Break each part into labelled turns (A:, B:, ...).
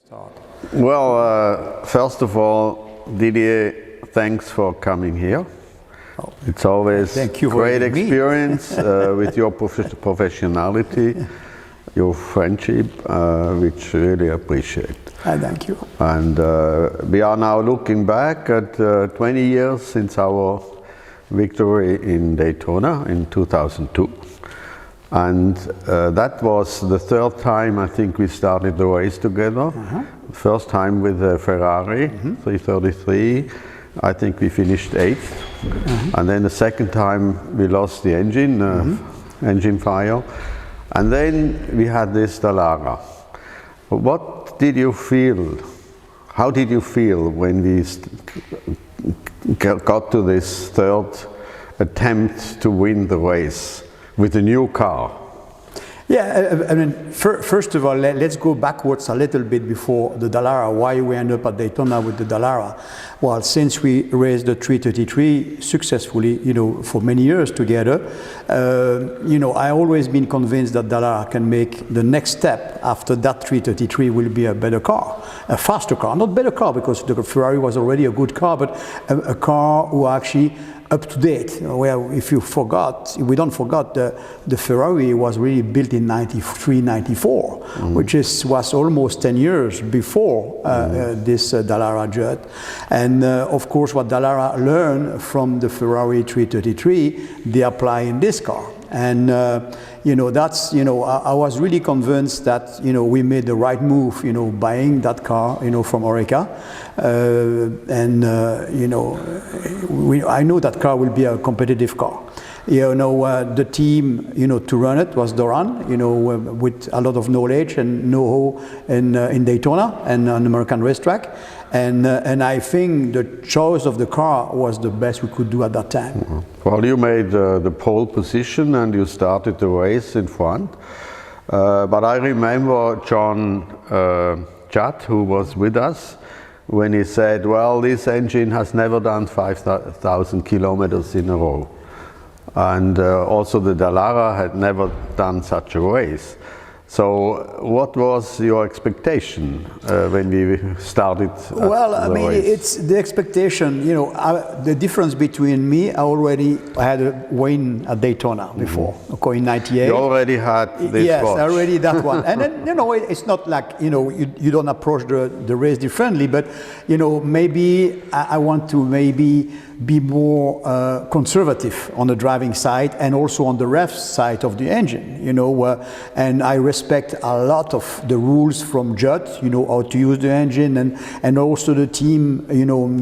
A: start?
B: Well, first of all, Didier, thanks for coming here.
A: Oh,
B: it's always great experience with your professionality, your friendship, which really appreciate.
A: Thank you.
B: And we are now looking back at 20 years since our victory in Daytona in 2002. And that was the third time I think we started the race together. First time with a Ferrari 333. I think we finished 8th. And then the second time we lost the engine, engine fire. And then we had this Dallara. What did you feel? How did you feel when we got to this third attempt to win the race with a new car?
A: Yeah, I mean, first of all, let's go backwards a little bit before the Dallara. Why we end up at Daytona with the Dallara? Well, since we raced the 333 successfully, for many years together, I always been convinced that Dallara can make the next step after that 333 will be a better car, a faster car, not better car because the Ferrari was already a good car, but a car who actually up to date. Well, if you forgot, we don't forget the Ferrari was really built in 93, 94, which was almost 10 years before this Dallara jet. And of course, what Dallara learned from the Ferrari 333, they apply in this car. And that's I was really convinced that we made the right move buying that car from Oreca, and I know that car will be a competitive car. The team to run it was Doran, with a lot of knowledge and know-how in Daytona and on American racetrack. And I think the choice of the car was the best we could do at that time.
B: Well, you made the pole position and you started the race in front. But I remember John Judd, who was with us, when he said, well, this engine has never done 5,000 kilometers in a row. And also the Dallara had never done such a race. So what was your expectation when we started?
A: Well, I mean, it's the expectation, the difference between me, I already had a win at Daytona before, in 98.
B: You already had this
A: Yes,
B: watch.
A: already that one. And then, it's not like, you don't approach the race differently, but, maybe I want to be more conservative on the driving side and also on the ref side of the engine, and I respect a lot of the rules from Judd, how to use the engine, and also the team,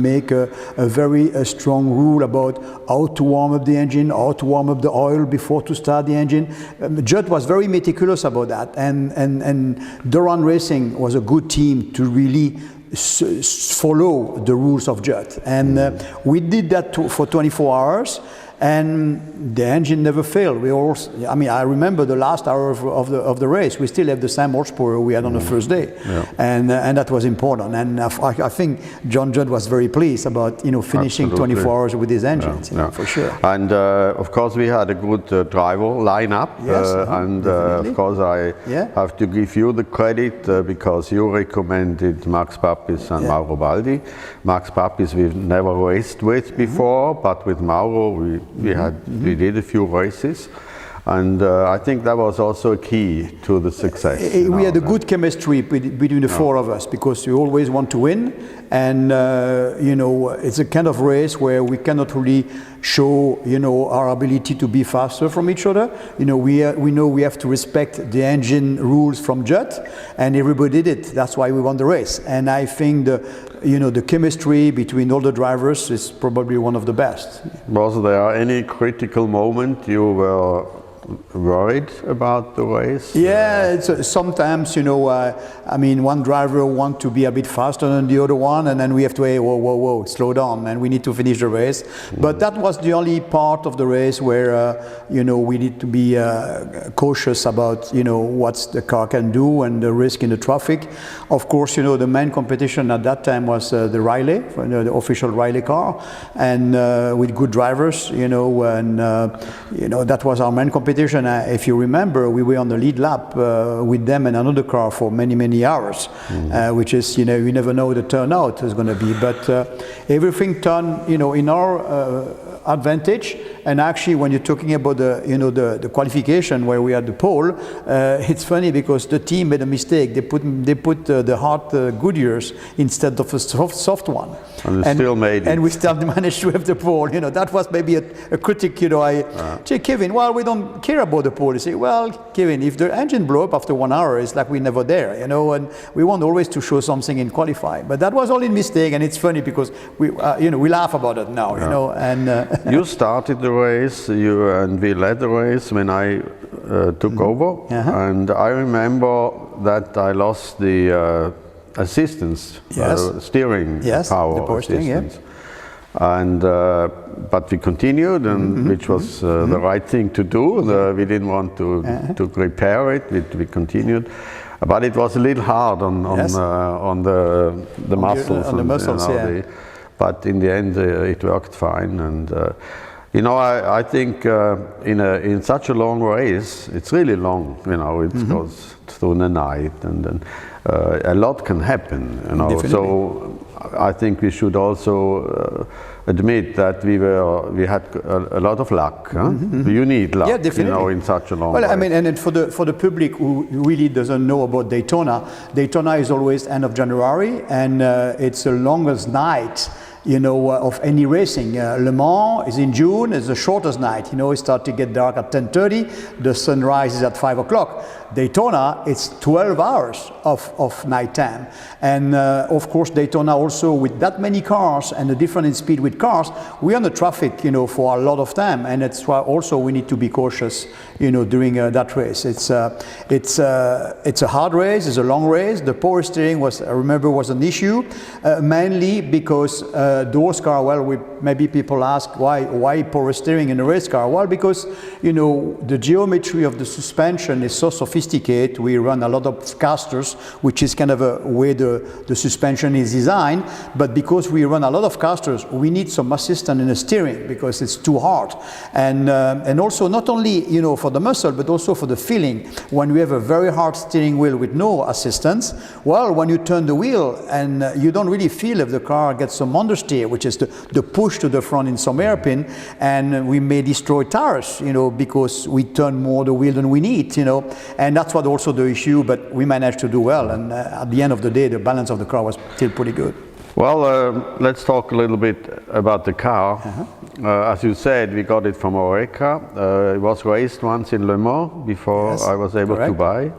A: make a very strong rule about how to warm up the engine, how to warm up the oil before to start the engine. Judd was very meticulous about that, and Doran Racing was a good team to really follow the rules of Judd, and we did that for 24 hours, and the engine never failed. I remember the last hour of the race, we still have the same horsepower we had on the first day, and that was important. And I think John Judd was very pleased about finishing 24 hours with his engines, for sure.
B: And of course we had a good driver lineup, and of course I have to give you the credit because you recommended Max Papis and Mauro Baldi. Max Papis we've never raced with before, but with Mauro we did a few races, and I think that was also a key to the success.
A: We had a good chemistry between the four of us because we always want to win, and it's a kind of race where we cannot really show our ability to be faster from each other. We know we have to respect the engine rules from Judd, and everybody did it. That's why we won the race. And I think the chemistry between all the drivers is probably one of the best.
B: Was there any critical moment you were worried about the race?
A: Yeah, sometimes, one driver wants to be a bit faster than the other one, and then we have to say, whoa, slow down, and we need to finish the race. But that was the only part of the race where, we need to be cautious about, what the car can do and the risk in the traffic. Of course, the main competition at that time was the Riley, the official Riley car, and with good drivers, that was our main competition. competition, if you remember, we were on the lead lap with them and another car for many, many hours, which is, you never know the turnout is going to be. But everything turned, in our advantage. And actually, when you're talking about the qualification where we had the pole, it's funny because the team made a mistake. They put the hard Goodyears instead of a soft one,
B: and still made it.
A: And we still managed to have the pole. That was maybe a critic. I say, Kevin, well, we don't care about the pole. You say, well, Kevin, if the engine blow up after 1 hour, it's like we're never there. And we want always to show something in qualifying. But that was only a mistake, and it's funny because we laugh about it now. And
B: you started the race, and we led the race when I took over, and I remember that I lost the assistance, steering power,
A: the power steering,
B: assistance. And but we continued, and which was the right thing to do. We didn't want to repair it. We continued, but it was a little hard on the muscles.
A: On the muscles,
B: but in the end, it worked fine. And I think in such a long race, it's really long. It goes through the night, and then a lot can happen.
A: Definitely.
B: So I think we should also admit that we had a lot of luck. You need luck, in such a long race.
A: I mean, and for the public who really doesn't know about Daytona, Daytona is always end of January, and it's the longest night of any racing. Le Mans is in June, it's the shortest night. It starts to get dark at 10:30, the sun rises at 5 o'clock. Daytona, it's 12 hours of night time. And of course, Daytona also, with that many cars and the difference in speed with cars, we're on the traffic, for a lot of time. And that's why also we need to be cautious, during that race. It's a hard race, it's a long race. The power steering I remember was an issue, mainly because those cars, maybe people ask why power steering in a race car? Well, because, the geometry of the suspension is so sophisticated. We run a lot of casters, which is kind of a way the suspension is designed. But because we run a lot of casters, we need some assistance in the steering because it's too hard. And also not only, for the muscle, but also for the feeling. When we have a very hard steering wheel with no assistance, well, when you turn the wheel and you don't really feel if the car gets some understeer, which is the push to the front in some hairpin, and we may destroy tires, because we turn more the wheel than we need, and that's what also the issue, but we managed to do well, and at the end of the day, the balance of the car was still pretty good.
B: Well, let's talk a little bit about the car. As you said, we got it from Oreca. It was raced once in Le Mans before I was able to buy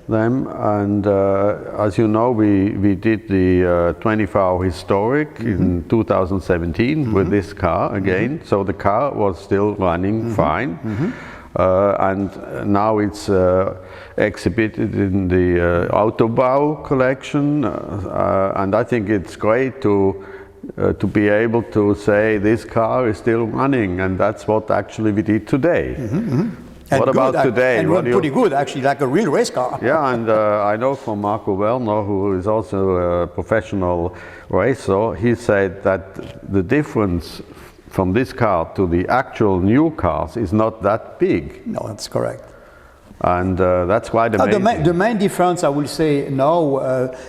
B: them. And as you know, we did the 24-hour historic in 2017 with this car again. So the car was still running fine. And now it's exhibited in the Autobau collection, and I think it's great to be able to say this car is still running, and that's what actually we did today. What about today?
A: And run pretty good, actually, like a real race car.
B: Yeah, and I know from Marco Werner, who is also a professional racer, he said that the difference from this car to the actual new cars is not that big.
A: No, that's correct.
B: And that's quite amazing.
A: The main difference, I will say, now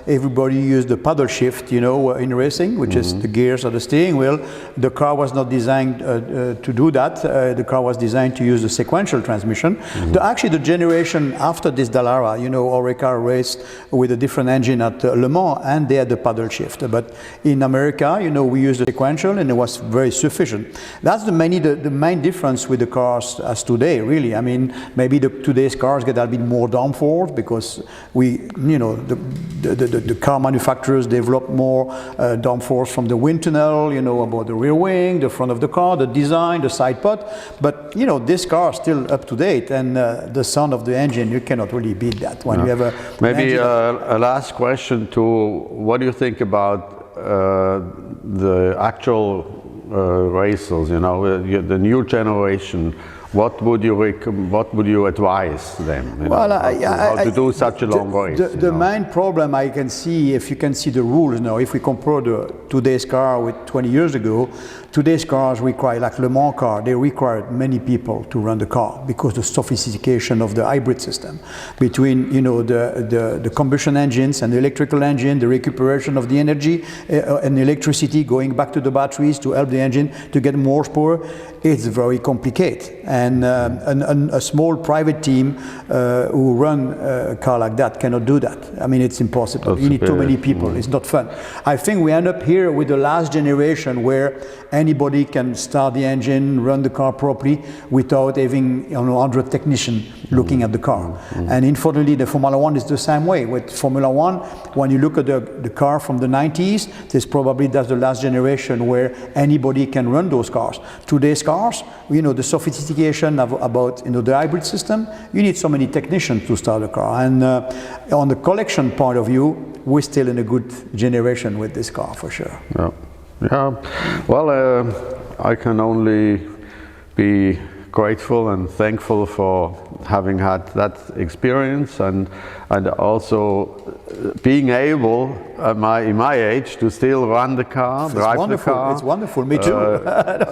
A: everybody uses the paddle shift, in racing, which is the gears of the steering wheel. The car was not designed to do that. The car was designed to use the sequential transmission. Actually, the generation after this Dallara, Oreca raced with a different engine at Le Mans, and they had the paddle shift. But in America, we used the sequential, and it was very sufficient. That's the main difference with the cars as today, really. I mean, maybe today's cars get a bit more downforce because the car manufacturers develop more downforce from the wind tunnel, about the rear wing, the front of the car, the design, the side pod. But this car is still up to date, and the sound of the engine, you cannot really beat that when you have
B: maybe a last question to what do you think about the actual racers? The new generation. What would you advise them? How to do such a long race?
A: The main problem I can see, if you can see the rules now, if we compare today's car with 20 years ago, Today's cars require, like Le Mans car, they require many people to run the car because the sophistication of the hybrid system between, you know, the combustion engines and the electrical engine, the recuperation of the energy and the electricity going back to the batteries to help the engine to get more power. It's very complicated, and a small private team who run a car like that cannot do that. I mean, it's impossible.
B: That's
A: you need too many people. It's not fun. I think we end up here with the last generation where anybody can start the engine, run the car properly without having, you know, 100 technicians looking at the car. And unfortunately, the Formula One is the same way. With Formula One, when you look at the car from the 90s, that's the last generation where anybody can run those cars. Today's cars, you know, the sophistication about, you know, the hybrid system, you need so many technicians to start a car. And on the collection point of view, we're still in a good generation with this car for sure.
B: Yeah, yeah. Well, I can only be grateful and thankful for having had that experience, and also being able in my age to still run the car, drive the car.
A: It's wonderful. Me too.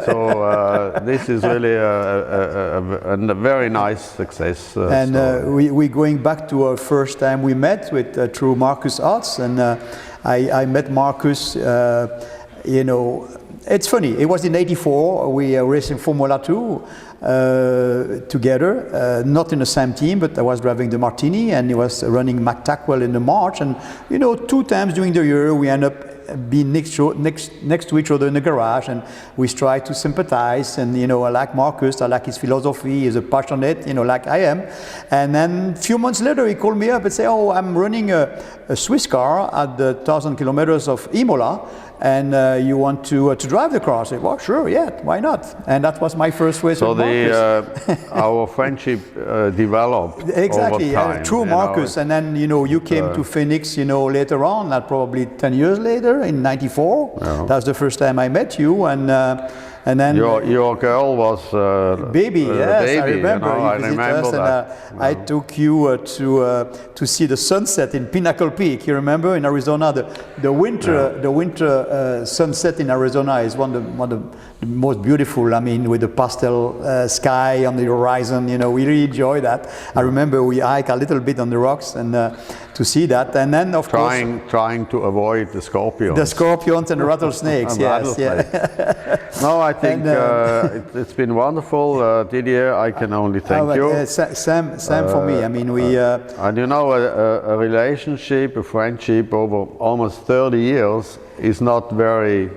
B: So this is really a very nice success.
A: And we're going back to our first time we met with through Marcus Arts, and I met Marcus. You know, it's funny. It was in '84. We were racing Formula 2 together, not in the same team, but I was driving the Martini and he was running McTackwell in the March. And you know, 2 times during the year we end up being next to each other in the garage, and we try to sympathize. And you know, I like Marcus, I like his philosophy. He's a passionate, you know, like I am. And then a few months later, he called me up and said, "Oh, I'm running a Swiss car at the 1,000 kilometers of Imola, and you want to drive the car?" I said, "Well, sure, yeah, why not?" And that was my first race with Marcus.
B: Our friendship developed
A: exactly
B: over time,
A: through Marcus, and then you know, you came to Phoenix, you know, later on, probably 10 years later in '94.
B: Yeah.
A: That's the first time I met you, and then
B: your girl was
A: baby. Yes,
B: baby,
A: I remember.
B: You know, I
A: visited
B: remember
A: us,
B: that.
A: and I took you to see the sunset in Pinnacle Peak. You remember, in Arizona, the winter sunset in Arizona is one of the most beautiful. I mean, with the pastel sky on the horizon. You know, we really enjoy that. I remember we hiked a little bit on the rocks and to see that, and then of course
B: trying to avoid the scorpions.
A: The scorpions and the rattlesnakes. Yes,
B: yeah. No, I think it's been wonderful, Didier. I can only thank you.
A: Same for me. I mean, we
B: and you know, a relationship, a friendship over almost 30 years is not very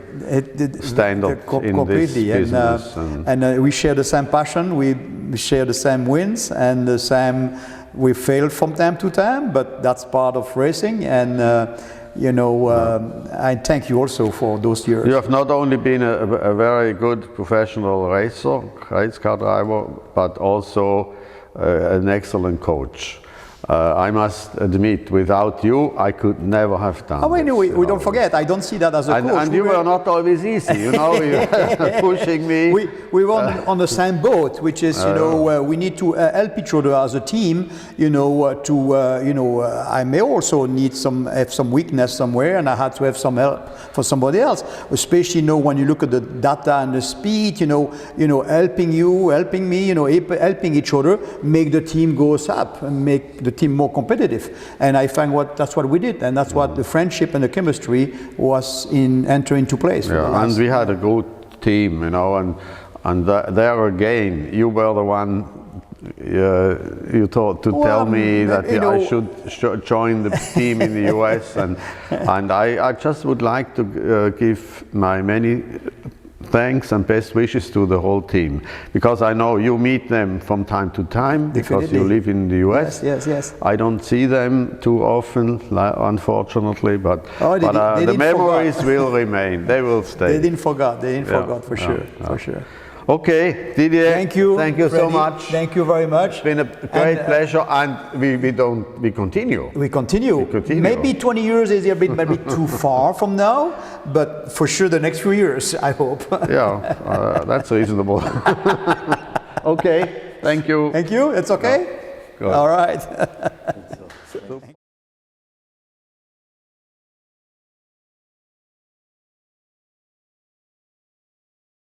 B: standard in this business.
A: And we share the same passion. We share the same wins and the same. We failed from time to time, but that's part of racing. And you know, I thank you also for those years.
B: You have not only been a very good professional race car driver, but also an excellent coach. I must admit, without you, I could never have done
A: I mean, we don't forget, I don't see that as a coach.
B: And you were not always easy, you know, you were pushing me.
A: We were on the same boat, which is, you know, we need to help each other as a team, you know, you know, I may also need have some weakness somewhere, and I had to have some help for somebody else, especially, you know, when you look at the data and the speed, you know, helping you, helping me, you know, helping each other, make the team goes up and make the team more competitive. And I find that's what we did, and that's what the friendship and the chemistry was enter into place.
B: Yeah, and we had a good team, you know, and there again, you were the one you thought to tell me that I should join the team in the US, and I just would like to give my many thanks and best wishes to the whole team, because I know you meet them from time to time.
A: Definitely.
B: Because you live in the US.
A: Yes.
B: I don't see them too often, unfortunately, but the memories will remain. They will stay.
A: They didn't forget. For sure.
B: Okay, Didier.
A: Thank you.
B: Thank you so
A: Fredy.
B: much.
A: Thank you very much.
B: It's been a great pleasure, and we continue.
A: We continue. Maybe 20 years is a bit maybe too far from now, but for sure the next few years, I hope.
B: Yeah, that's reasonable. Okay, thank you.
A: Thank you. It's okay.
B: Good.
A: All right.